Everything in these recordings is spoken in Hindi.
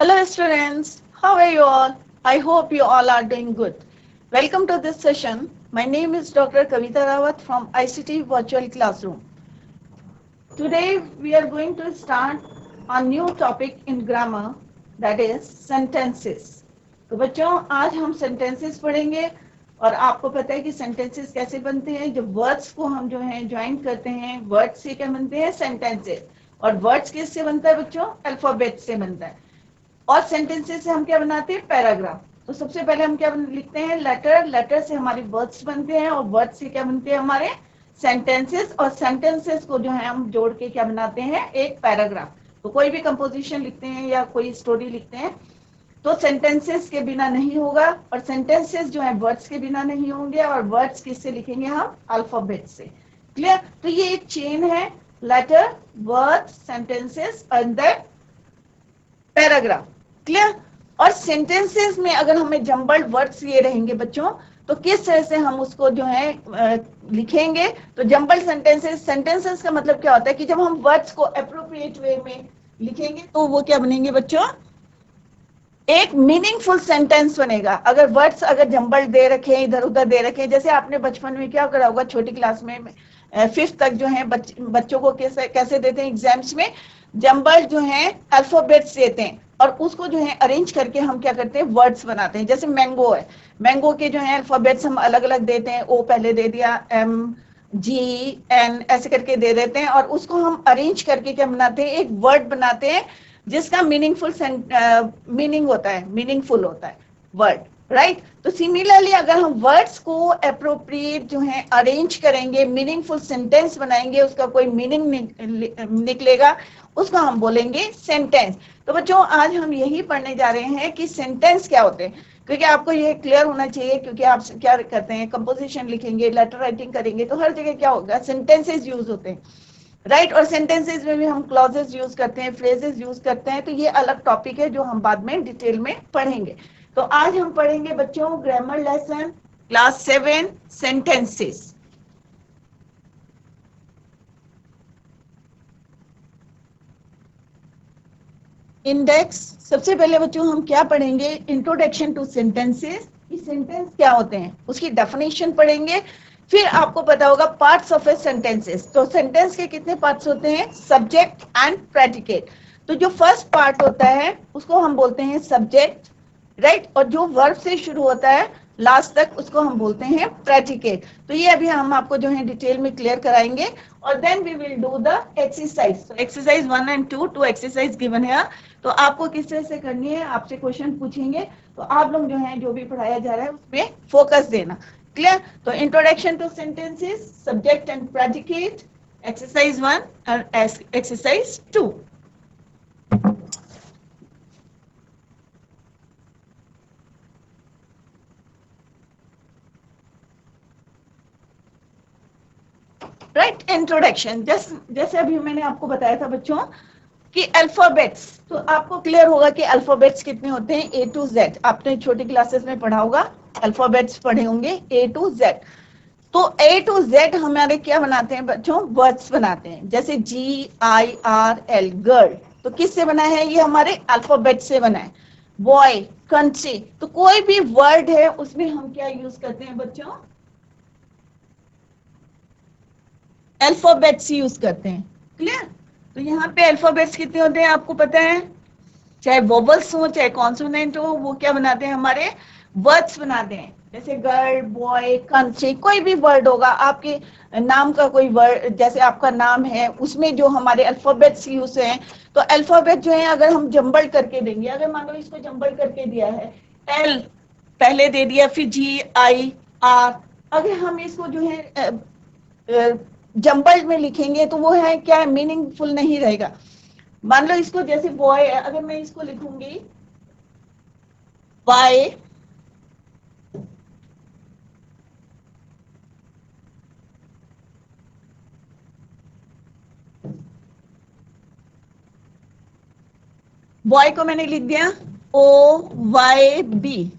Hello students, how are you all? I hope you all are doing good. Welcome to this session. My name is Dr. Kavita Rawat from ICT Virtual Classroom. Today we are going to start a new topic in grammar, that is sentences. तो बच्चों आज हम sentences पढ़ेंगे और आपको पता है कि sentences कैसे बनते हैं। जो words को हम जो है ज्वाइन करते हैं, words से क्या बनते हैं sentences, और words किससे बनता है बच्चों? अल्फाबेट से बनता है। और सेंटेंसेस से हम क्या बनाते हैं? पैराग्राफ। तो सबसे पहले हम क्या लिखते हैं? लेटर। लेटर से हमारे वर्ड्स बनते हैं और वर्ड्स से क्या बनते हैं? हमारे सेंटेंसेस। और सेंटेंसेस को जो है हम जोड़ के क्या बनाते हैं? एक पैराग्राफ। तो कोई भी कंपोजिशन लिखते हैं या कोई स्टोरी लिखते हैं तो सेंटेंसेस के बिना नहीं होगा, और सेंटेंसेस जो है वर्ड्स के बिना नहीं होंगे, और वर्ड्स किससे लिखेंगे हम? अल्फाबेट से। क्लियर? तो ये एक चेन है, letter, word, sentences and then paragraph. Clear? और सेंटेंसेस में अगर हमें जम्बल्ड वर्ड्स ये रहेंगे बच्चों, तो किस तरह से हम उसको जो है लिखेंगे? तो जम्बल्ड सेंटेंसेस, सेंटेंसेस का मतलब क्या होता है कि जब हम वर्ड्स को अप्रोप्रिएट वे में लिखेंगे तो वो क्या बनेंगे बच्चों? एक मीनिंगफुल सेंटेंस बनेगा। अगर वर्ड्स अगर जम्बल्ड दे रखे हैं, इधर उधर दे रखे हैं, जैसे आपने बचपन में क्या करा होगा, छोटी क्लास में 5th तक जो है बच्चों को कैसे देते हैं एग्जाम्स में? जम्बल्ड जो है अल्फाबेट्स देते हैं और उसको जो है अरेंज करके हम क्या करते हैं? वर्ड्स बनाते हैं। जैसे मैंगो है, मैंगो के जो है अल्फाबेट्स हम अलग अलग देते हैं। ओ पहले दे दिया, एम, जी, एन, ऐसे करके दे देते हैं और उसको हम अरेंज करके क्या बनाते हैं? एक वर्ड बनाते हैं जिसका मीनिंगफुल मीनिंग होता है, मीनिंगफुल होता है वर्ड, राइट? तो सिमिलरली अगर हम वर्ड्स को अप्रोप्रिएट जो है अरेंज करेंगे, मीनिंगफुल सेंटेंस बनाएंगे, उसका कोई मीनिंग निकलेगा, उसको हम बोलेंगे सेंटेंस। तो बच्चों आज हम यही पढ़ने जा रहे हैं कि सेंटेंस क्या होते हैं, क्योंकि आपको ये क्लियर होना चाहिए। क्योंकि आप क्या करते हैं? कंपोजिशन लिखेंगे, लेटर राइटिंग करेंगे, तो हर जगह क्या होगा? सेंटेंसेस यूज होते हैं, राइट? और सेंटेंसेस में भी हम क्लॉजेस यूज करते हैं, फ्रेजेस यूज करते हैं। तो ये अलग टॉपिक है जो हम बाद में डिटेल में पढ़ेंगे। तो आज हम पढ़ेंगे बच्चों grammar lesson class 7 sentences. Index. सबसे पहले बच्चों हम क्या पढ़ेंगे? इंट्रोडक्शन टू सेंटेंसेस, कि सेंटेंस क्या होते हैं, उसकी डेफिनेशन पढ़ेंगे। फिर आपको पता होगा पार्ट्स ऑफ ए सेंटेंसेस। तो सेंटेंस के कितने पार्ट्स होते हैं? Subject and predicate. तो जो फर्स्ट पार्ट होता है उसको हम बोलते हैं सब्जेक्ट, राइट? और जो वर्ब से शुरू होता है लास्ट तक उसको हम बोलते हैं प्रेडिकेट। तो ये अभी हम आपको जो है डिटेल में क्लियर कराएंगे और then we will do the exercise. Exercise 1 and 2, 2 exercise given है। तो आपको किस तरह से करनी है? आपसे क्वेश्चन पूछेंगे तो आप लोग जो है जो भी पढ़ाया जा रहा है उसमें फोकस देना। क्लियर? तो introduction two sentences, subject and predicate, exercise 1 और एक्सरसाइज 2। राइट? इंट्रोडक्शन। जैसे अभी मैंने आपको बताया था बच्चों कि अल्फाबेट्स, तो आपको क्लियर होगा कि अल्फाबेट्स कितने होते हैं? A to Z। आपने छोटी क्लासेस में पढ़ा होगा, अल्फाबेट्स पढ़े होंगे A to Z। तो A to Z हमारे क्या बनाते हैं बच्चों? वर्ड्स बनाते हैं। जैसे GIRL, गर्ल, तो किससे बना है? ये हमारे अल्फाबेट से बना है। बॉय, कंट्री, तो कोई भी वर्ड है उसमें हम क्या यूज करते हैं बच्चों? अल्फाबेट्स यूज करते हैं। क्लियर? तो यहाँ पे अल्फाबेट्स कितने होते हैं आपको पता है? चाहे वोबल्स हो चाहे कॉन्सोनेंट हो, वो क्या बनाते हैं? हमारे वर्ड्स बनाते हैं। जैसे गर्ल, बॉय, कंट्री, कोई भी वर्ड होगा, आपके नाम का कोई वर्ड, जैसे आपका नाम है उसमें जो हमारे अल्फाबेट्स यूज हैं, तो अल्फाबेट जो है अगर हम जम्बल करके देंगे, अगर मान लो इसको जम्बल करके दिया है, एल पहले दे दिया, फिर GIR, अगर हम इसको जो है जम्बल में लिखेंगे तो वो है क्या है? मीनिंगफुल नहीं रहेगा। मान लो इसको जैसे बॉय है, अगर मैं इसको लिखूंगी बाय, बॉय को मैंने लिख दिया OYB,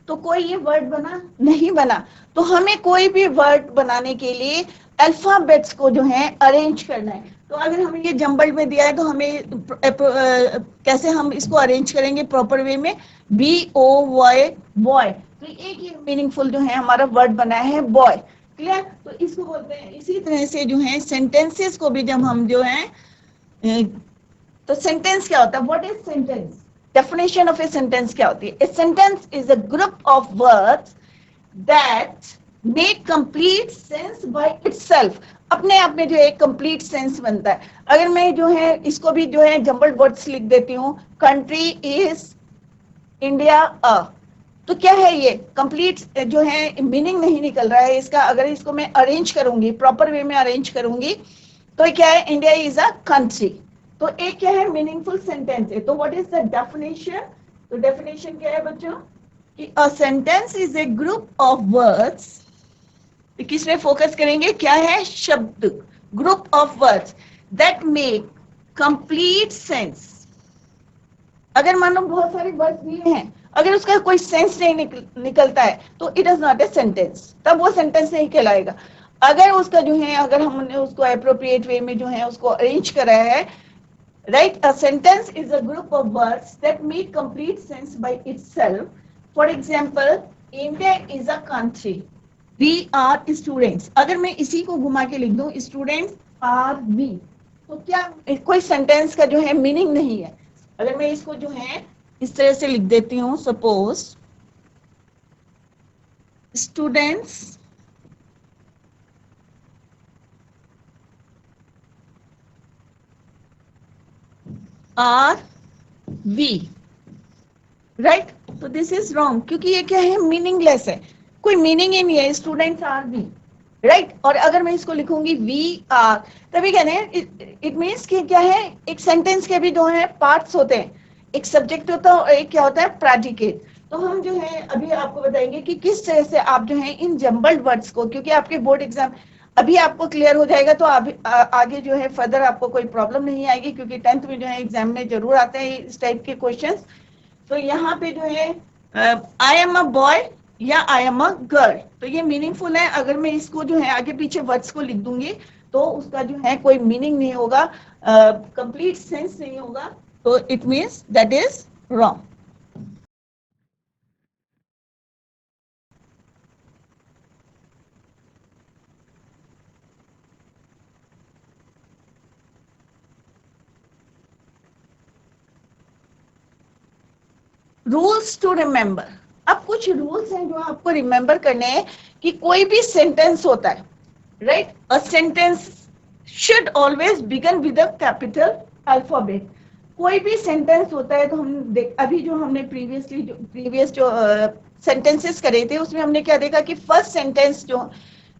तो कोई ये वर्ड बना? नहीं बना। तो हमें कोई भी वर्ड बनाने के लिए अल्फाबेट्स को जो है अरेंज करना है। तो अगर हमें ये जम्बल्ड में दिया है तो हमें कैसे हम इसको अरेंज करेंगे प्रॉपर वे में, BOY बॉय, तो एक ही मीनिंगफुल जो है हमारा वर्ड बना है बॉय। क्लियर? तो इसको बोलते हैं, इसी तरह से जो है सेंटेंसेस को भी जब हम जो है, तो सेंटेंस क्या होता है, what is sentence, definition of a sentence क्या होती है? A sentence is a group of words that make complete sense by itself. अपने आप में जो है कंप्लीट सेंस बनता है। अगर मैं जो है इसको भी जो है जंबल्ड वर्ड्स लिख देती हूँ, कंट्री इज इंडिया अ, तो क्या है ये कंप्लीट जो है मीनिंग नहीं निकल रहा है इसका। अगर इसको मैं अरेंज करूंगी, प्रॉपर वे में अरेंज करूंगी, तो क्या है, इंडिया इज अ कंट्री। तो एक क्या है, मीनिंगफुल सेंटेंस है। तो व्हाट इज द डेफिनेशन? तो डेफिनेशन क्या है बच्चों, कि अ sentence is a group of words, किस पे फोकस करेंगे, क्या है, शब्द, group of words that make complete sense. अगर मान लो बहुत सारे वर्ड्स दिए हैं, अगर उसका कोई सेंस नहीं निकलता है तो it is not a sentence, तब वो सेंटेंस नहीं कहलाएगा। अगर उसका जो है, अगर हमने उसको अप्रोप्रिएट वे में जो है उसको अरेंज करा है, right, a sentence is a group of words that make complete sense by itself. For example, India is a country, we are students. अगर मैं इसी को घुमा के लिख दूं, स्टूडेंट्स आर वी, तो क्या कोई सेंटेंस का जो है मीनिंग नहीं है। अगर मैं इसको जो है इस तरह से लिख देती हूँ, suppose students are we, right, तो दिस इज रॉन्ग, क्योंकि ये क्या है, मीनिंगलेस है, कोई मीनिंग ही नहीं है, स्टूडेंट्स आर वी, राइट। और अगर मैं इसको लिखूंगी वी आर, तभी कहते हैं इट मीन्स कि क्या है, एक सेंटेंस के भी दो है पार्ट्स होते हैं, एक सब्जेक्ट होता है और एक क्या होता है, प्रेडिकेट। तो हम जो है अभी आपको बताएंगे कि किस तरह से आप जो है इन जम्बल्ड वर्ड्स को, क्योंकि आपके बोर्ड एग्जाम अभी आपको क्लियर हो जाएगा, तो आगे जो है फर्दर आपको कोई प्रॉब्लम नहीं आएगी, क्योंकि 10th में जो है एग्जाम में जरूर आते हैं इस टाइप के क्वेश्चंस। तो यहाँ पे जो है आई एम अ बॉय या आई एम अ गर्ल, तो ये मीनिंगफुल है। अगर मैं इसको जो है आगे पीछे वर्ड्स को लिख दूंगी तो उसका जो है कोई मीनिंग नहीं होगा, कंप्लीट सेंस नहीं होगा, तो it means that is wrong. Rules to remember, अब कुछ रूल्स हैं जो आपको रिमेंबर करने हैं, कि कोई भी सेंटेंस होता है, right, a sentence should always begin with a capital alphabet. कोई भी सेंटेंस होता है तो हम देख, अभी जो हमने प्रीवियस जो सेंटेंसेस करे थे उसमें हमने क्या देखा, कि फर्स्ट सेंटेंस जो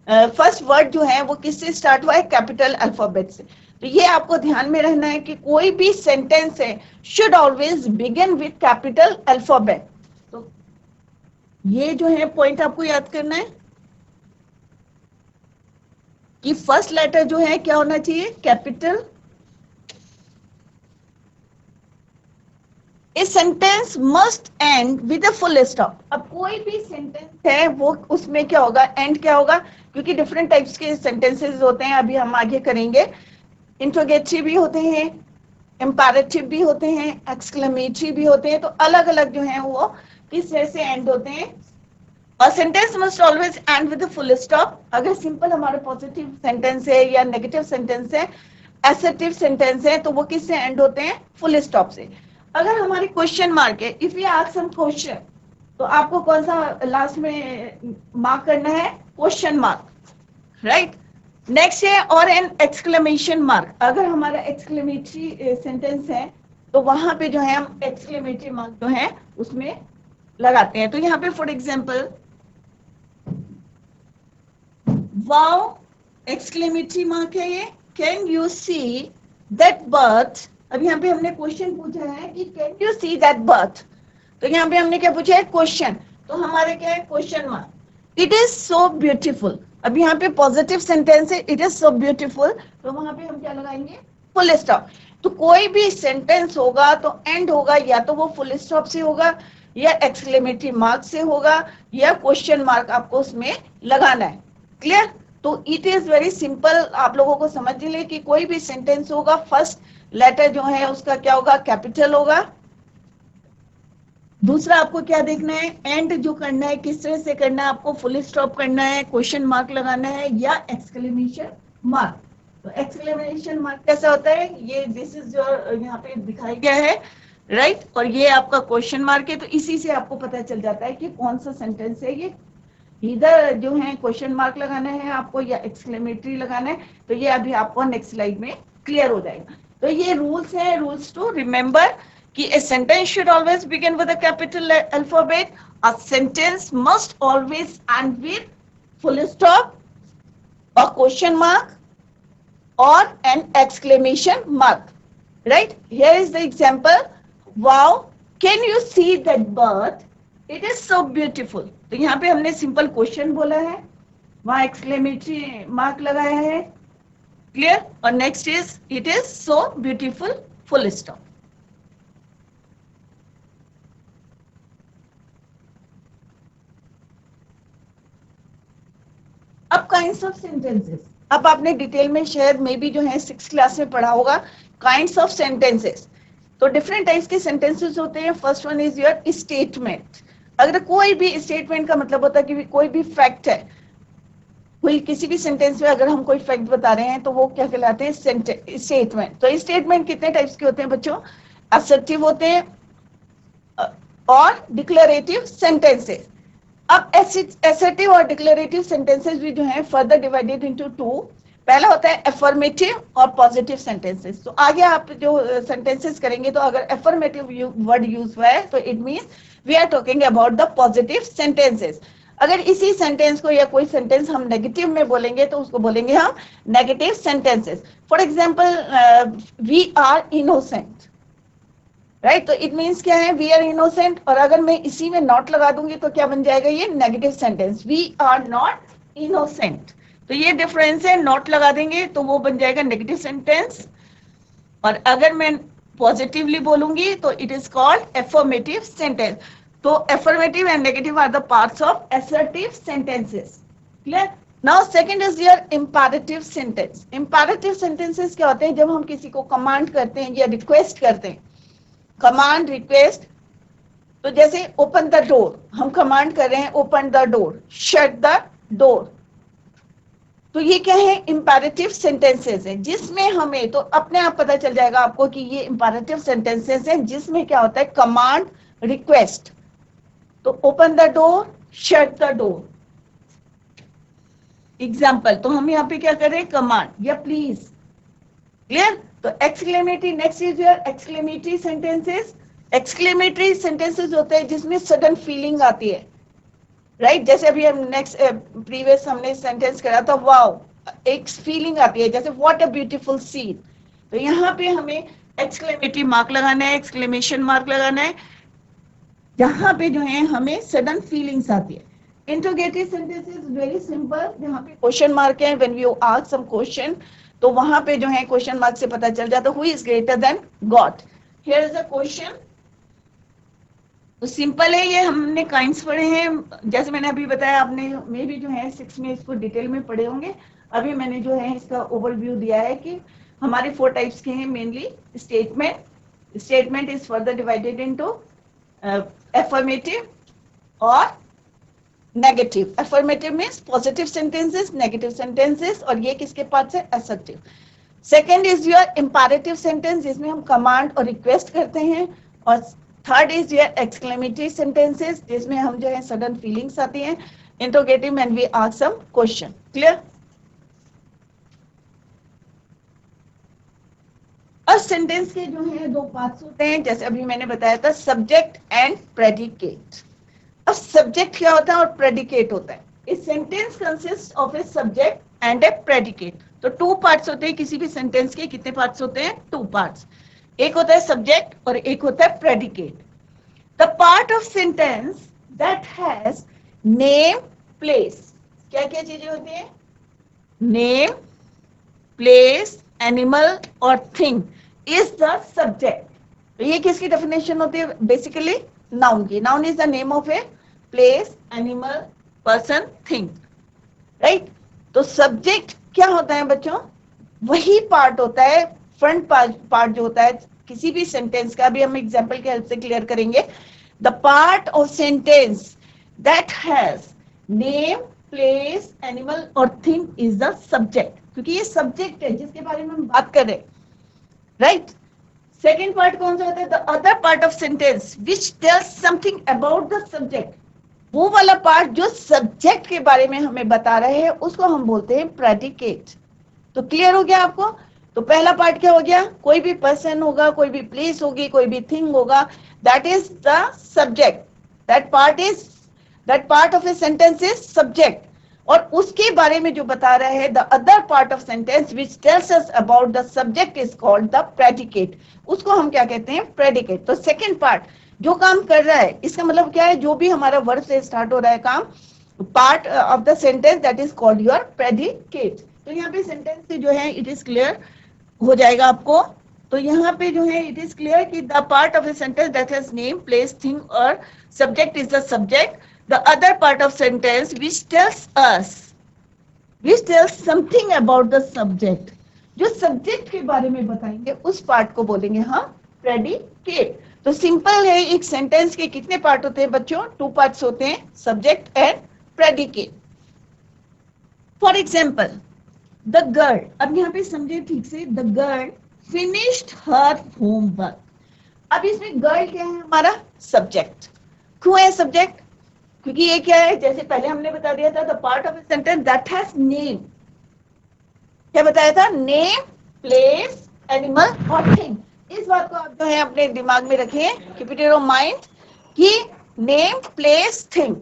फर्स्ट वर्ड जो है वो किससे स्टार्ट हुआ है, कैपिटल अल्फाबेट से। तो ये आपको ध्यान में रहना है कि कोई भी सेंटेंस है should always begin with capital alphabet. तो ये जो है पॉइंट आपको याद करना है, कि फर्स्ट लेटर जो है क्या होना चाहिए, capital. A sentence must and with a full stop. अब कोई भी सेंटेंस है वो उसमें क्या होगा, एंड क्या होगा, क्योंकि डिफरेंट टाइप्स के सेंटेंसेस होते हैं, अभी हम आगे करेंगे। इंट्रोगेटरी भी होते हैं, इंपैरेटिव भी होते हैं, एक्सक्लेमेटरी भी होते हैं, तो अलग अलग जो है वो किस तरह से एंड होते हैं। और sentence must always and with full stop. अगर सिंपल हमारा पॉजिटिव सेंटेंस है या नेगेटिव सेंटेंस है, एसर्टिव सेंटेंस है, तो वो किससे एंड होते हैं, फुल स्टॉप से। अगर हमारी क्वेश्चन मार्क है, if you ask some question, तो आपको कौन सा लास्ट में मार्क करना है, क्वेश्चन मार्क, राइट। नेक्स्ट है और एन एक्सक्लेमेशन मार्क। अगर हमारा एक्सक्लेमेटरी सेंटेंस है तो वहां पे जो है हम एक्सक्लेमेटरी मार्क जो है उसमें लगाते हैं। तो यहाँ पे for example wow, exclamatory mark है ये। Can you see that birth, अब यहाँ पे हमने क्वेश्चन पूछा है कि can you see that birth, तो यहाँ पे हमने क्या पूछा है, क्वेश्चन, तो हमारे क्या है, question mark. It is so beautiful, अब यहाँ पे पॉजिटिव सेंटेंस है, इट इज सो ब्यूटीफुल, तो वहां पे हम क्या लगाएंगे, फुल स्टॉप। तो कोई भी सेंटेंस होगा तो एंड होगा, या तो वो फुल स्टॉप से होगा, या एक्सक्लेमेटरी मार्क से होगा, या क्वेश्चन मार्क आपको उसमें लगाना है। क्लियर? तो इट इज वेरी सिंपल, आप लोगों को समझ ले कि कोई भी सेंटेंस होगा फर्स्ट लेटर जो है उसका क्या होगा, कैपिटल होगा। दूसरा आपको क्या देखना है, एंड जो करना है किस तरह से करना है, आपको फुल स्टॉप करना है, क्वेश्चन मार्क लगाना है या एक्सक्लेमेशन मार्क। तो एक्सक्लेमेशन मार्क कैसा होता है, ये दिस इज योर, यहाँ पे दिखाया गया है राइट, और ये आपका क्वेश्चन मार्क है। तो इसी से आपको पता चल जाता है कि कौन सा सेंटेंस है ये, इधर जो है क्वेश्चन मार्क लगाना है आपको या एक्सक्लेमेटरी लगाना है। तो ये अभी आपको नेक्स्ट स्लाइड में क्लियर हो जाएगा। तो ये रूल्स हैं, रूल्स टू रिमेंबर कि a sentence should always begin with a capital alphabet, a sentence must always end with full stop, a question mark or an exclamation mark, right? Here is the example, wow, can you see that bird, it is so beautiful। तो यहाँ पे हमने सिंपल क्वेश्चन बोला है, वहां एक्सक्लेमेटरी मार्क लगाया है, क्लियर। और next is it is so beautiful, full stop. अब काइंड्स ऑफ सेंटेंसेस, अब आपने डिटेल में शायद मे बी जो है 6th क्लास में पढ़ा होगा काइंड्स ऑफ सेंटेंसेस। तो डिफरेंट टाइप्स के सेंटेंसेस होते हैं। First one is your statement. अगर कोई भी स्टेटमेंट का मतलब होता है कि कोई भी फैक्ट है, कोई किसी भी सेंटेंस में अगर हम कोई फैक्ट बता रहे हैं तो वो क्या कहलाते हैं, स्टेटमेंट। तो स्टेटमेंट कितने टाइप्स के होते हैं बच्चों, असर्टिव होते हैं और डिक्लेरेटिव सेंटेंसेस। अब असर्टिव और डिक्लेरेटिव सेंटेंसेस भी जो है फर्दर डिवाइडेड इनटू टू। पहला होता है अफर्मेटिव और पॉजिटिव सेंटेंसेस। तो आगे आप जो सेंटेंसेस करेंगे तो अगर अफर्मेटिव वर्ड यूज हुआ है तो it means we are talking about the positive sentences. अगर इसी सेंटेंस को या कोई सेंटेंस हम नेगेटिव में बोलेंगे तो उसको बोलेंगे हम negative sentences. For example, we are innocent, right. तो इट मीन्स क्या है, वी आर इनोसेंट, और अगर मैं इसी में नॉट लगा दूंगी तो क्या बन जाएगा, ये negative sentence, we are not innocent. तो ये डिफरेंस है, नॉट लगा देंगे तो वो बन जाएगा नेगेटिव सेंटेंस, और अगर मैं पॉजिटिवली बोलूंगी तो it is called affirmative sentence. तो affirmative and negative are the parts of assertive sentences, clear. Now second is your imperative sentence. Imperative sentences क्या होते हैं, जब हम किसी को कमांड करते हैं या रिक्वेस्ट करते हैं, कमांड रिक्वेस्ट। तो जैसे ओपन द डोर, हम कमांड कर रहे हैं open the door, shut the door. तो ये क्या है, इंपैरेटिव सेंटेंसेस है, जिसमें हमें तो अपने आप पता चल जाएगा आपको कि ये इंपैरेटिव सेंटेंसेस हैं जिसमें क्या होता है, कमांड रिक्वेस्ट। तो open the door, shut the door, example. तो हम यहाँ पे क्या कर रहे हैं, कमांड या प्लीज, क्लियर। तो exclamatory, next is your exclamatory sentences. Exclamatory sentences होते हैं जिसमें सडन फीलिंग आती है, राइट। जैसे अभी हम नेक्स्ट प्रीवियस हमने सेंटेंस करा था, वाओ, एक फीलिंग आती है, जैसे व्हाट अ ब्यूटीफुल सीन। तो यहाँ पे हमें एक्सक्लेमेटरी मार्क लगाना है, एक्सक्लेमेशन मार्क लगाना है, जहाँ पे जो है हमें सडन फीलिंग्स आती है। इंट्रोगेटिव सेंटेंसेस वेरी सिंपल, जहाँ पे क्वेश्चन मार्क है, when you ask some question तो वहां पे जो है क्वेश्चन मार्क से पता चल जाता है who is greater than God. Here is a question. तो सिंपल है, ये हमने काइंड्स पढ़े हैं, जैसे मैंने अभी बताया, आपने मे भी जो है 6 में इसको डिटेल में पढ़े होंगे। अभी मैंने जो है इसका ओवरव्यू दिया है कि हमारे 4 टाइप्स के हैं mainly. Statement, statement is further divided into affirmative और negative. Affirmative means positive sentences, negative sentences, और ये किसके पार्ट है, assertive. Second is your imperative sentence, जिसमें हम कमांड और रिक्वेस्ट करते हैं, और third is your exclamatory sentences, जिसमें हम जो है सडन फीलिंग्स आती हैं, interrogative and we ask some question, clear. अब सेंटेंस के जो है 2 पार्ट्स होते हैं, जैसे अभी मैंने बताया था, सब्जेक्ट एंड प्रेडिकेट। अब सब्जेक्ट क्या होता है और प्रेडिकेट होता है। A sentence consist of a subject and A predicate. तो 2 पार्ट्स होते हैं किसी भी सेंटेंस के, कितने पार्ट्स होते हैं, 2 पार्ट्स। एक होता है सब्जेक्ट और एक होता है predicate. The part of sentence that has name, place, क्या क्या चीजें होती हैं, नेम, प्लेस, एनिमल और थिंग इज द सब्जेक्ट। तो ये किसकी डेफिनेशन होती है, बेसिकली नाउन की। Noun is the name of a place, animal, person, thing, right. तो सब्जेक्ट क्या होता है बच्चों? वही पार्ट होता है, फ्रंट पार्ट जो होता है किसी भी सेंटेंस का, अभी हम एग्जांपल के हेल्प से क्लियर करेंगे. The part of sentence that has name, place, animal और थिंग इज द सब्जेक्ट, क्योंकि ये सब्जेक्ट है जिसके बारे में हम बात कर रहे हैं, राइट. सेकेंड पार्ट कौन सा होता है? The other part of sentence which tells something about the subject. वो वाला पार्ट जो सब्जेक्ट के बारे में हमें बता रहे हैं उसको हम बोलते हैं प्रेडिकेट. तो क्लियर हो गया आपको? तो पहला पार्ट क्या हो गया? कोई भी पर्सन होगा, कोई भी प्लेस होगी, कोई भी थिंग होगा, that is the subject. That part of a sentence is subject. और उसके बारे में जो बता रहा है, the other part of sentence which tales us about the subject is called the predicate. उसको हम क्या कहते हैं? प्रेडिकेट. तो सेकेंड पार्ट जो काम कर रहा है, इसका मतलब क्या है? जो भी हमारा वर्ब से स्टार्ट हो रहा है काम, part of the sentence that is called your predicate. तो यहाँ पे सेंटेंस से जो है इट इज क्लियर हो जाएगा आपको. तो यहाँ पे जो है इट इज क्लियर कि the part of a sentence that has name, place, thing और subject is the subject. The other part of sentence which tells something about the subject, जो सब्जेक्ट के बारे में बताएंगे उस पार्ट को बोलेंगे हम प्रेडिकेट. तो सिंपल है, एक सेंटेंस के कितने पार्ट होते हैं बच्चों? 2 पार्ट्स होते हैं, subject and predicate. For example, the girl, अब यहाँ पे समझे ठीक से, the girl finished her homework. अब इसमें गर्ल क्या है? हमारा सब्जेक्ट. क्यों है सब्जेक्ट? क्योंकि ये क्या है? जैसे पहले हमने बता दिया था, the part of a sentence that has name. क्या बताया था? नेम, प्लेस, एनिमल और थिंग. इस बात को आप जो है अपने दिमाग में रखें, keep it in your mind, कि नेम, प्लेस, थिंग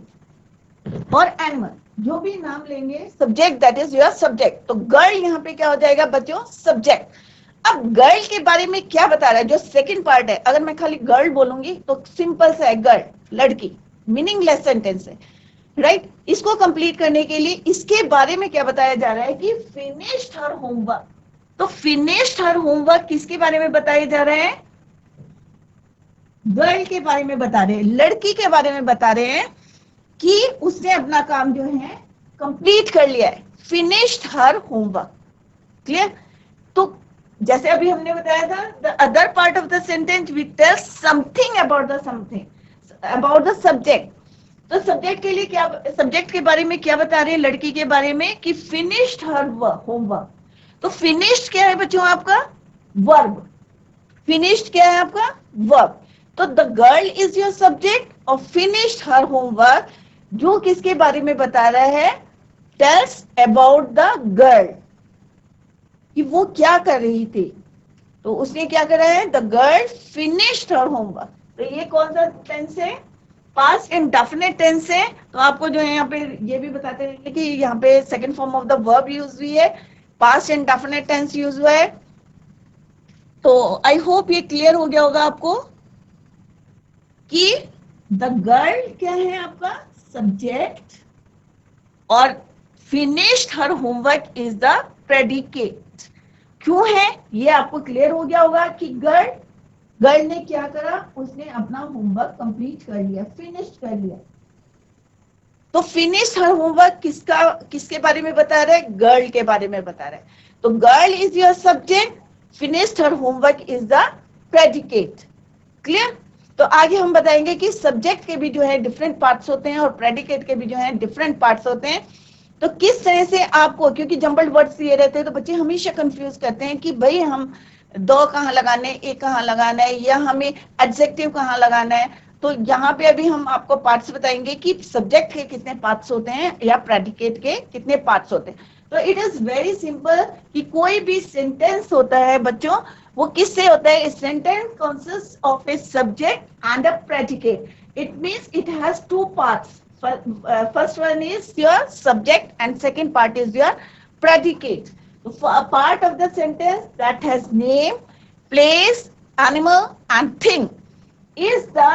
और एनिमल, जो भी नाम लेंगे, subject that is your subject. तो गर्ल यहाँ पे क्या हो जाएगा बच्चों? सब्जेक्ट. अब गर्ल के बारे में क्या बता रहा है? जो सेकंड पार्ट है, अगर मैं खाली गर्ल बोलूंगी तो सिंपल सा है, गर्ल, लड़की, मीनिंगलेस सेंटेंस है, राइट. इसको कंप्लीट करने के लिए इसके बारे में क्या बताया जा रहा है कि फिनिश्ड हर होमवर्क. तो फिनिश्ड हर होमवर्क किसके बारे में बताए जा रहे हैं? गर्ल के बारे में बता रहे हैं, लड़की के बारे में बता रहे हैं कि उसने अपना काम जो है कंप्लीट कर लिया है, फिनिश्ड हर होमवर्क. क्लियर? तो जैसे अभी हमने बताया था, the other part of the sentence which tells something about the subject. तो सब्जेक्ट के लिए क्या, सब्जेक्ट के बारे में क्या बता रहे हैं? लड़की के बारे में कि फिनिश्ड हर होमवर्क. तो फिनिश्ड क्या है बच्चों? आपका वर्ब. फिनिश्ड क्या है आपका? वर्ब. तो the girl is your subject और फिनिश्ड हर होमवर्क जो किसके बारे में बता रहा है? टेल्स अबाउट द गर्ल, कि वो क्या कर रही थी. तो उसने क्या करा है? The girl finished her homework. तो ये कौन सा टेंस है? पास्ट इंडेफिनिट टेंस है. तो आपको जो है यहाँ पे ये भी बताते रहेंगे कि यहाँ पे second form of the verb use हुई है, पास्ट इंडेफिनिट टेंस यूज हुआ है. तो आई होप ये क्लियर हो गया होगा आपको कि द गर्ल क्या है आपका? सब्जेक्ट और finished her homework is the predicate. क्यों है ये आपको क्लियर हो गया होगा कि गर्ल ने क्या करा? उसने अपना होमवर्क कंप्लीट कर लिया, फिनिश कर लिया. तो फिनिश हर होमवर्क किसके बारे में बता रहा है? गर्ल के बारे में बता रहा है. तो girl is your subject, finished her homework is the predicate. Clear? तो आगे हम बताएंगे कि सब्जेक्ट के भी जो है डिफरेंट पार्ट्स होते हैं और प्रेडिकेट के भी जो है डिफरेंट पार्ट्स होते हैं. तो किस तरह से आपको, क्योंकि जंबल्ड वर्ड्स ये रहते हैं तो बच्चे हमेशा कंफ्यूज करते हैं कि भाई हम दो कहाँ लगाने, एक कहाँ लगाना है, या हमें एडजेक्टिव कहाँ लगाना है. तो यहाँ पे अभी हम आपको पार्ट्स बताएंगे कि सब्जेक्ट के कितने पार्ट्स होते हैं या प्रेडिकेट के कितने पार्ट्स होते हैं. तो इट इज वेरी सिंपल कि कोई भी सेंटेंस होता है बच्चों, वो किससे होता है? Sentence consist of a subject and a predicate. It means it has 2 parts. First one is your subject and second part is your predicate. A part of the sentence that has name, place, animal and thing is the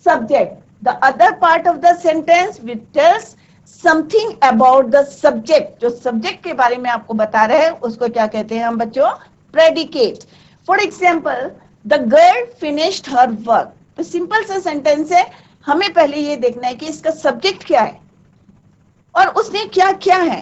subject. The other part of the sentence which tells something about the subject, जो subject के बारे में आपको बता रहे हैं उसको क्या कहते हैं हम बच्चों? Predicate. For example, the girl finished her work. तो सिंपल सा सेंटेंस है, हमें पहले ये देखना है कि इसका सब्जेक्ट क्या है और उसने क्या क्या है.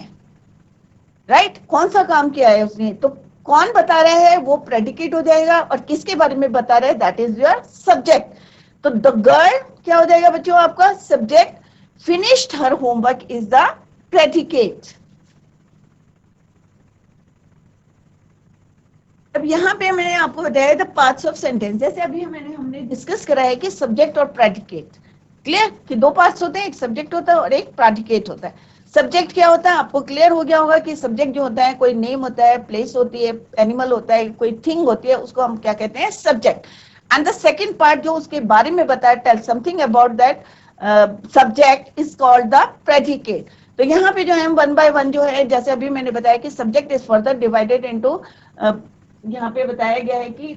राइट, कौन सा काम किया है उसने, तो कौन बता रहा है वो प्रेडिकेट हो जाएगा, और किसके बारे में बता रहा है दैट इज योर सब्जेक्ट। तो द गर्ल क्या हो जाएगा बच्चों आपका subject, finished her homework is the predicate. अब यहाँ पे मैंने आपको बताया द पार्ट्स ऑफ सेंटेंस, जैसे अभी हमने डिस्कस करा है कि सब्जेक्ट और प्रेडिकेट, क्लियर कि दो पार्ट्स होते हैं, एक सब्जेक्ट होता है और एक प्रेडिकेट होता है। सब्जेक्ट क्या होता है आपको क्लियर हो गया होगा कि सब्जेक्ट जो होता है कोई नेम होता है, प्लेस होती है, एनिमल होता है, कोई थिंग होती है, उसको हम क्या कहते हैं subject. And the second part जो उसके बारे में बताया tell something about that subject is called the predicate. तो यहाँ पे जो है वन बाय वन जो है, जैसे अभी मैंने बताया कि subject is further divided into, यहाँ पे बताया गया है कि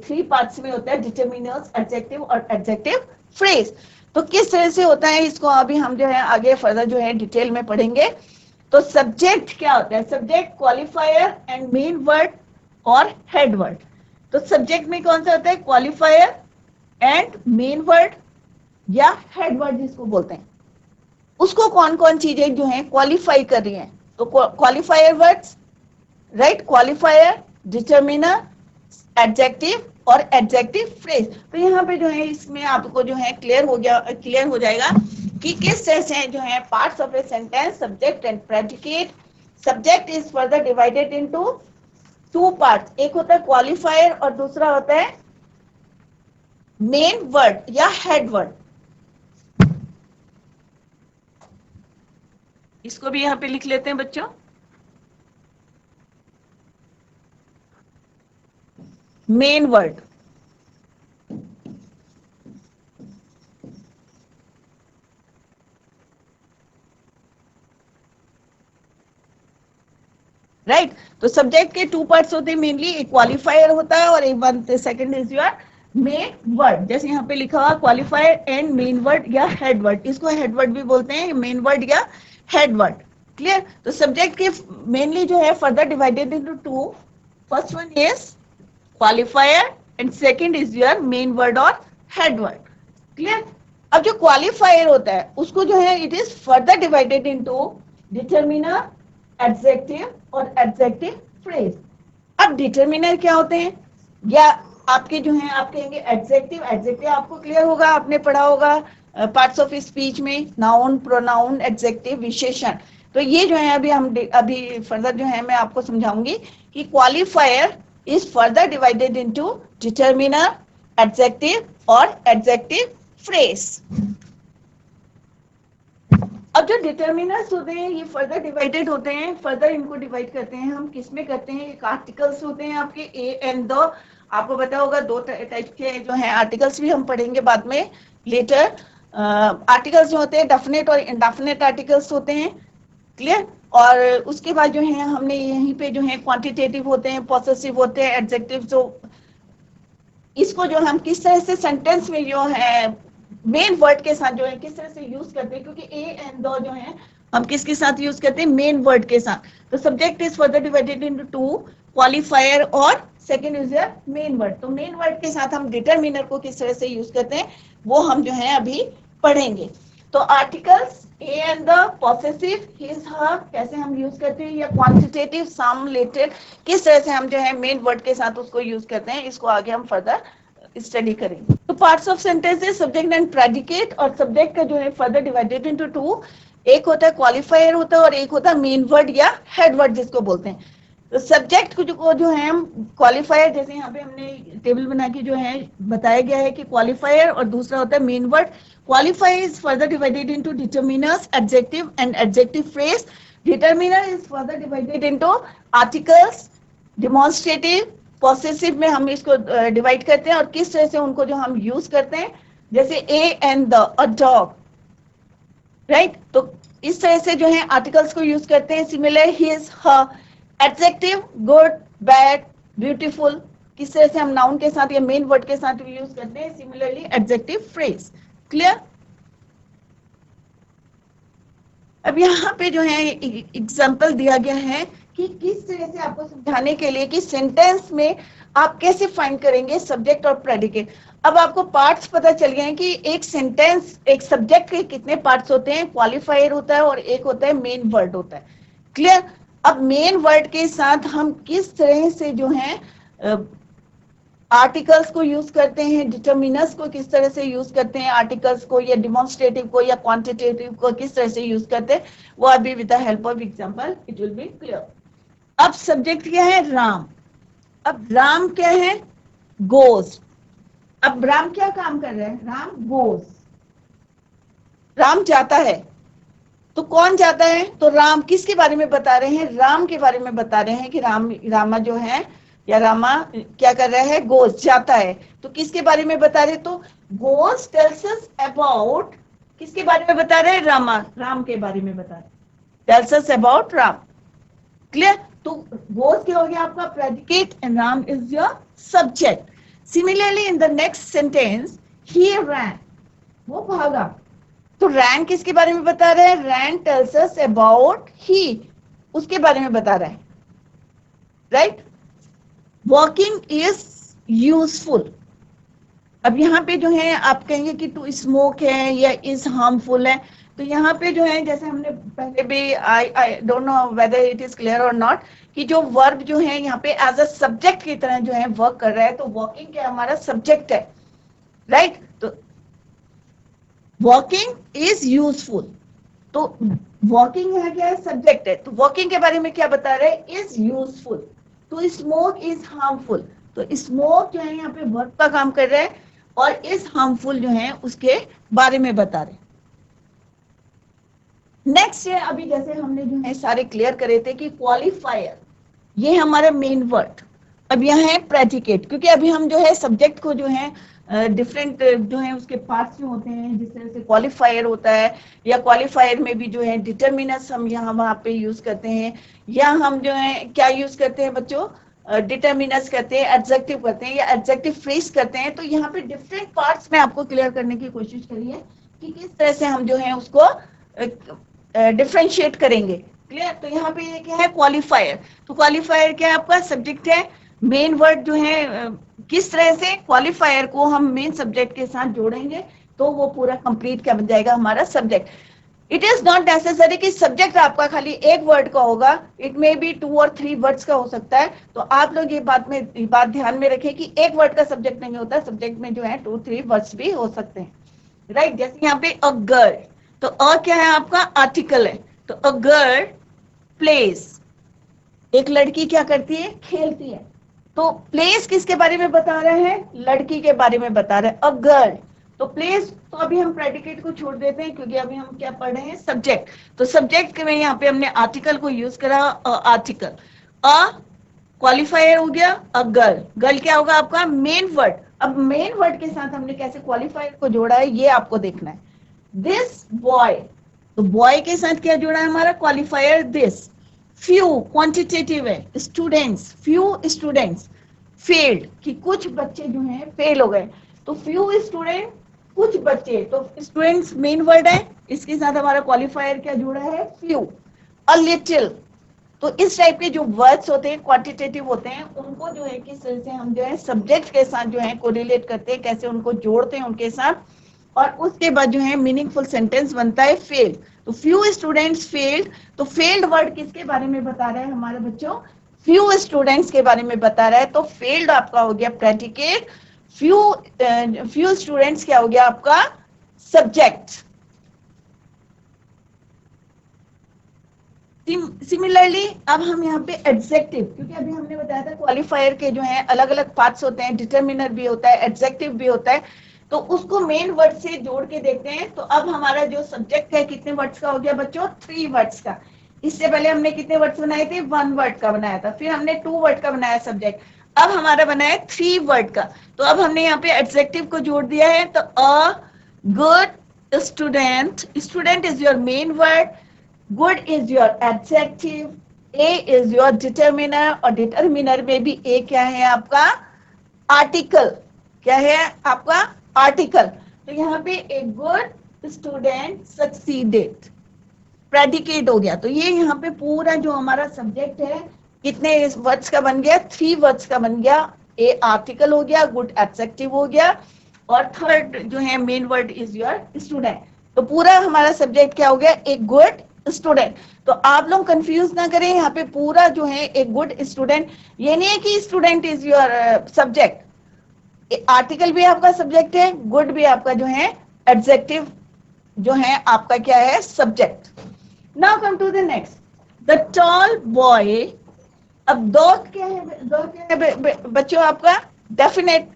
थ्री पार्ट्स में होता है, डिटरमिनर्स, एडजेक्टिव और एडजेक्टिव फ्रेज। तो किस तरह से होता है इसको अभी हम जो है आगे फर्दर जो है डिटेल में पढ़ेंगे। तो सब्जेक्ट क्या होता है, subject qualifier and main word और हेड वर्ड। तो सब्जेक्ट में कौन सा होता है क्वालिफायर एंड मेन वर्ड या हेड वर्ड जिसको बोलते हैं, उसको कौन कौन चीजें जो है क्वालिफाई कर रही हैं। तो qualifier words, right, qualifier, determiner, adjective और एडजेक्टिव फ्रेज। तो यहाँ पे जो है इसमें आपको जो है क्लियर हो जाएगा कि किस तरह से जो है parts of a sentence, subject and predicate. Subject is further divided into two parts, एक होता है क्वालिफायर और दूसरा होता है मेन वर्ड या हेड वर्ड। इसको भी यहाँ पे लिख लेते हैं बच्चों। Main word, right. तो सब्जेक्ट के टू पार्ट्स होते हैं मेनली, एक क्वालिफायर होता है और एक one second is your main word. जैसे यहाँ पे लिखा हुआ क्वालिफायर एंड मेन वर्ड या हेड वर्ड, इसको हेड वर्ड भी बोलते हैं, मेन वर्ड या हेड वर्ड, क्लियर। तो सब्जेक्ट के मेनली जो है further divided into to, first one is qualifier and second is your main word और हेड वर्ड, क्लियर। अब जो क्वालिफायर होता है उसको जो है it is further divided into determiner, adjective और एडजेक्टिव फ्रेज। अब डिटरमिनर क्या होते हैं, या आपके जो है आप कहेंगे एडजेक्टिव, एडजेक्टिव आपको क्लियर होगा, आपने पढ़ा होगा पार्ट्स ऑफ स्पीच में, नाउन, प्रोनाउन, एडजेक्टिव, विशेषण। तो ये जो है अभी फर्दर जो है मैं आपको समझाऊंगी कि qualifier is further divided into determiner, adjective और एडजेक्टिव फ्रेज। अब जो डिटरमिनर्स होते हैं ये फर्दर डिवाइडेड होते हैं, फर्दर इनको डिवाइड करते हैं हम किस में करते हैं, एक आर्टिकल्स होते हैं आपके ए एंड द, आपको पता होगा दो टाइप के जो है आर्टिकल्स भी हम पढ़ेंगे बाद में लेटर। आर्टिकल्स जो होते हैं डेफिनेट और इंडेफिनेट आर्टिकल्स होते हैं, क्लियर। और उसके बाद जो है हमने यहीं पे जो है क्वांटिटेटिव होते हैं, पॉसेसिव होते हैं, एडजेक्टिव। जो इसको जो हम किस तरह से सेंटेंस में जो है मेन वर्ड के साथ जो है किस तरह से यूज करते हैं, क्योंकि ए एंड द जो है हम किसके साथ यूज करते हैं, मेन वर्ड के साथ। तो subject is further divided into two, qualifier और second is your main word. तो मेन वर्ड के साथ हम डिटरमिनर को किस तरह से यूज करते हैं वो हम जो है अभी पढ़ेंगे। तो articles A and the, possessive his her कैसे हम यूज करते हैं, या क्वांटिटेटिव सम रिलेटेड किस तरह से हम जो है मेन वर्ड के साथ उसको यूज करते हैं, इसको आगे हम फर्दर स्टडी करेंगे। तो parts of sentences, subject and predicate, और सब्जेक्ट का जो है फर्दर डिवाइडेड इनटू टू, एक होता है क्वालिफायर होता है और एक होता है मेन वर्ड या हेड वर्ड जिसको बोलते हैं। तो सब्जेक्ट को जो है हम क्वालिफायर, जैसे यहाँ पे हमने टेबल बना के जो है बताया गया है कि क्वालिफायर और दूसरा होता है main word. Qualifier is further divided into determiners, adjective and adjective phrase. Determiner is further divided into articles, demonstrative, possessive में हम इसको डिवाइड करते हैं और किस तरह से उनको जो हम यूज करते हैं, जैसे A and the, a dog, right. तो इस तरह से जो है आर्टिकल्स को यूज करते हैं। Similar his her, adjective good, bad, beautiful, किस तरह से हम नाउन के साथ या मेन वर्ड के साथ यूज करते हैं। Similarly adjective phrase, clear. अब यहाँ पे जो है एग्जाम्पल दिया गया है कि किस तरह से आपको समझाने के लिए कि सेंटेंस में आप कैसे फाइंड करेंगे सब्जेक्ट और प्रेडिकेट। अब आपको पार्ट्स पता चल गए हैं कि एक सेंटेंस, एक सब्जेक्ट के कितने पार्ट्स होते हैं, क्वालिफायर होता है और एक होता है मेन वर्ड होता है, क्लियर। अब मेन वर्ड के साथ हम किस तरह से जो है आर्टिकल्स को यूज करते हैं, डिटर्मिनर्स को किस तरह से यूज करते हैं, आर्टिकल्स को या डिमॉन्स्ट्रेटिव को या क्वांटिटेटिव को किस तरह से यूज करते हैं, वो अभी with the help of example it will be clear. अब सब्जेक्ट क्या है? राम। अब राम क्या है? गोज। अब राम क्या काम कर रहे हैं? राम गोज, राम जाता है। तो कौन जाता है? तो राम किसके बारे में बता रहे हैं? राम के बारे में बता रहे हैं कि रामा जो है या रामा क्या कर रहा है? गोज, जाता है। तो किसके बारे में बता रहे? तो गोज टेल्स अस अबाउट, किसके बारे में बता रहे हैं? रामा, राम के बारे में बता रहे, tells us about Ram. Clear? तो गोज क्या हो गया आपका? Predicate, and Ram is your subject. Similarly in the next sentence, he ran, वो भागा। तो रैन किसके बारे में बता रहे हैं? रैन टेल्स अस अबाउट ही, उसके बारे में बता रहा है, राइट? Walking is useful. अब यहाँ पे जो है आप कहेंगे कि टू स्मोक है या इज हार्मफुल है, तो यहाँ पे जो है जैसे हमने पहले भी I don't know whether it is clear और नॉट, कि जो वर्ब जो है यहाँ पे एज अ सब्जेक्ट की तरह जो है वर्क कर रहा है। तो वॉकिंग क्या हमारा सब्जेक्ट है, राइट? तो वॉकिंग इज यूजफुल, तो वॉकिंग यहाँ क्या है? सब्जेक्ट है। तो वॉकिंग के बारे में क्या बता रहे हैं? Is useful. तो स्मोक इज हार्मफुल, तो स्मोक जो है यहाँ पे वर्ब का काम कर रहा है, और इज हार्मफुल जो है उसके बारे में बता रहे। नेक्स्ट है, अभी जैसे हमने जो है सारे क्लियर करे थे कि क्वालिफायर ये हमारा मेन वर्ड। अब यहाँ है प्रेडिकेट, क्योंकि अभी हम जो है सब्जेक्ट को जो है डिफरेंट जो है उसके पार्ट्स में होते हैं, जिस तरह से क्वालिफायर होता है, या क्वालिफायर में भी जो है डिटर्मिनर्स हम यहाँ वहाँ पे यूज करते हैं, या हम जो है क्या यूज करते हैं बच्चों? डिटर्मिनर्स करते हैं, एडजेक्टिव करते हैं, या एडजेक्टिव फ्रेज करते हैं। तो यहाँ पे डिफरेंट पार्ट्स में आपको क्लियर करने की कोशिश करिए कि किस तरह से हम जो है उसको डिफरेंशिएट करेंगे। क्लियर? तो यहाँ पे ये क्या है? क्वालिफायर। तो क्वालिफायर क्या है? आपका सब्जेक्ट है। मेन वर्ड जो है किस तरह से क्वालिफायर को हम मेन सब्जेक्ट के साथ जोड़ेंगे तो वो पूरा कंप्लीट क्या बन जाएगा? हमारा subject. It is not necessary कि सब्जेक्ट आपका खाली एक वर्ड का होगा, इट मे बी 2 और 3 वर्ड्स का हो सकता है। तो आप लोग ये बात ध्यान में रखें कि एक वर्ड का सब्जेक्ट नहीं होता, सब्जेक्ट में जो है 2-3 वर्ड्स भी हो सकते हैं, राइट? जैसे यहाँ पे अ गर्ल, तो अ क्या है आपका? आर्टिकल है। तो अ गर्ल प्लेस, एक लड़की क्या करती है? खेलती है। तो प्लेस किसके बारे में बता रहे हैं? लड़की के बारे में बता रहे हैं, अ गर्ल। तो प्लेस, तो अभी हम प्रेडिकेट को छोड़ देते हैं क्योंकि अभी हम क्या पढ़ रहे हैं? सब्जेक्ट। तो सब्जेक्ट में यहाँ पे हमने आर्टिकल को यूज करा, आर्टिकल। अ क्वालिफायर हो गया, अ गर्ल। गर्ल क्या होगा आपका? Main word. अब मेन वर्ड के साथ हमने कैसे क्वालिफायर को जोड़ा है ये आपको देखना है। दिस बॉय, तो बॉय के साथ क्या जुड़ा है हमारा? Qualifier this. फ्यू क्वांटिटेटिव है, स्टूडेंट्स, फ्यू स्टूडेंट्स फेल्ड, कि कुछ बच्चे जो हैं फेल हो गए। तो फ्यू स्टूडेंट, कुछ बच्चे, तो स्टूडेंट्स मेन वर्ड है, इसके साथ हमारा क्वालिफायर क्या जुड़ा है? फ्यू। अ लिटिल, तो इस टाइप के जो वर्ड्स होते हैं क्वांटिटेटिव होते हैं, उनको जो है किस तरह से हम जो है सब्जेक्ट के साथ जो है कोरिलेट करते हैं, कैसे उनको जोड़ते हैं उनके साथ, और उसके बाद जो है मीनिंगफुल सेंटेंस बनता है फेल्ड। तो फ्यू स्टूडेंट्स फेल्ड, तो फेल्ड वर्ड किसके बारे में बता रहा है हमारे बच्चों? फ्यू स्टूडेंट्स के बारे में बता रहा है। तो फेल्ड आपका हो गया प्रेडिकेट, फ्यू स्टूडेंट्स क्या हो गया आपका? सब्जेक्ट। सिमिलरली अब हम यहाँ पे एडजेक्टिव, क्योंकि अभी हमने बताया था क्वालिफायर के जो है अलग अलग पार्ट्स होते हैं, डिटर्मिनर भी होता है, एडजेक्टिव भी होता है, तो उसको मेन वर्ड से जोड़ के देखते हैं। तो अब हमारा जो सब्जेक्ट है कितने वर्ड्स का हो गया बच्चों? 3 वर्ड्स का। इससे पहले हमने कितने वर्ड्स बनाए थे? 1 वर्ड का बनाया था, फिर हमने 2 वर्ड का बनाया सब्जेक्ट, अब हमारा बना है 3 वर्ड का। तो अब हमने यहाँ पे एडजेक्टिव को जोड़ दिया है। तो a good student, student is your main word, good is your adjective, a is your determiner, और determiner में भी a क्या है आपका? आर्टिकल। क्या है आपका? आर्टिकल। तो यहाँ पे a good student succeeded, predicate हो गया। तो ये यहाँ पे पूरा जो हमारा सब्जेक्ट है कितने वर्ड्स का बन गया? 3 वर्ड्स का बन गया। ए आर्टिकल हो गया, गुड एडजेक्टिव हो गया, और थर्ड जो है main word is your student. तो पूरा हमारा सब्जेक्ट क्या हो गया? A good student. तो आप लोग कंफ्यूज ना करें, यहाँ पे पूरा जो है एक गुड स्टूडेंट, ये नहीं है कि student is your subject. Article भी आपका सब्जेक्ट है, गुड भी आपका जो है एडजेक्टिव जो है आपका क्या है, subject. Now come to the next, the tall boy. अब दो क्या है, बच्चों आपका डेफिनेट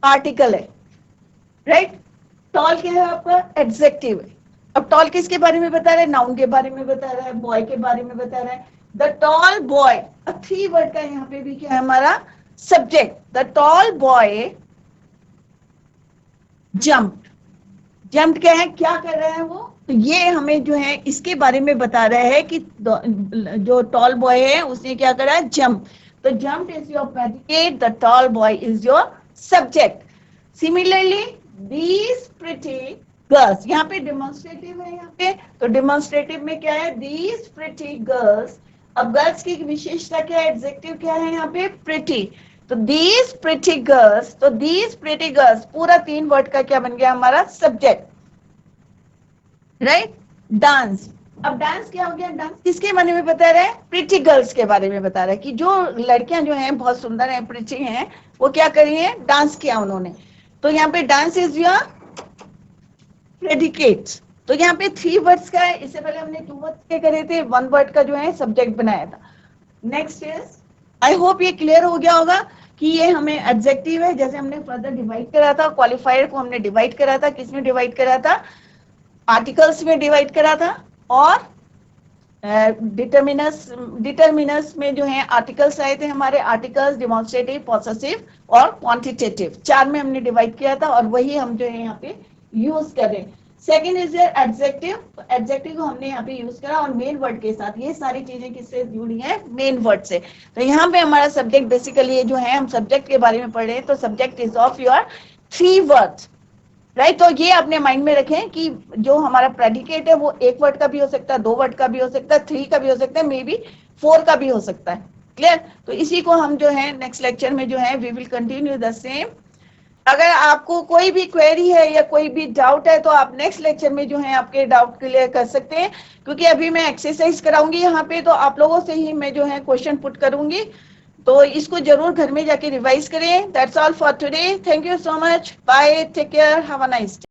आर्टिकल है, राइट। टॉल क्या है आपका, एडजेक्टिव है। अब टॉल किसके बारे में बता रहा है, नाउन के बारे में बता रहा है, बॉय के बारे में बता रहा है। द टॉल बॉय, अब 3 वर्ड का यहाँ पे भी क्या है हमारा subject. The tall boy jump. Jump क्या है, क्या कर रहा है वो, तो ये हमें जो है इसके बारे में बता रहा है कि जो टॉल बॉय है उसने क्या करा है, जंप। तो jump is your predicate, the tall boy is your subject. Similarly these pretty girls, यहाँ पे डेमोन्स्ट्रेटिव है यहाँ पे, तो डेमोन्स्ट्रेटिव में क्या है, दीज प्रिटी गर्ल्स। अब गर्ल्स की विशेषता क्या है, एडजेक्टिव क्या है यहाँ पे, प्रिटी। तो दीज प्रिटी गर्ल्स, तो दीज प्रिटी गर्ल्स पूरा 3 वर्ड का क्या बन गया हमारा सब्जेक्ट, राइट। डांस, अब डांस क्या हो गया, डांस किसके बारे में बता रहा है, प्रिटी गर्ल्स के बारे में बता रहा है कि जो लड़कियां जो हैं बहुत सुंदर हैं, प्रिटी हैं, वो क्या करी है, डांस किया उन्होंने। तो यहाँ पे डांस इज योर प्रेडिकेट। तो यहाँ पे 3 वर्ड्स का है, इससे पहले हमने 2 वर्ड्स के करे थे, 1 वर्ड का जो है सब्जेक्ट बनाया था। नेक्स्ट इज, आई होप ये क्लियर हो गया होगा कि ये हमें एडजेक्टिव है। जैसे हमने फर्दर डिवाइड करा था, क्वालिफायर को हमने डिवाइड करा था, किसमें डिवाइड करा था, आर्टिकल्स में डिवाइड करा था, और डिटर्मिनस में जो है आर्टिकल्स आए थे हमारे, आर्टिकल्स, डेमोन्स्ट्रेटिव, पॉसेसिव और क्वांटिटेटिव, 4 में हमने डिवाइड किया था, और वही हम जो है यहाँ पे यूज कर रहे हैं। सेकेंड इज एडजेक्टिव, एडजेक्टिव को हमने यहाँ पे यूज करा और मेन वर्ड के साथ। ये सारी चीजें किससे जुड़ी हैं, मेन वर्ड से। तो यहाँ पे हमारा सब्जेक्ट बेसिकली जो है, हम सब्जेक्ट के बारे में पढ़ रहे हैं, तो subject is of your 3 words, right. तो ये अपने माइंड में रखें कि जो हमारा प्रेडिकेट है वो 1 वर्ड का भी हो सकता है, 2 वर्ड का भी हो सकता है, 3 का भी हो सकता है, मे बी 4 का भी हो सकता है। क्लियर। तो इसी को हम जो है नेक्स्ट लेक्चर में जो है we will continue the same. अगर आपको कोई भी क्वेरी है या कोई भी डाउट है, तो आप नेक्स्ट लेक्चर में जो है आपके डाउट क्लियर कर सकते हैं, क्योंकि अभी मैं एक्सरसाइज कराऊंगी यहाँ पे, तो आप लोगों से ही मैं जो है क्वेश्चन पुट करूंगी। तो इसको जरूर घर में जाके रिवाइज करें। That's all for today, thank you so much, bye, take care, have a nice day.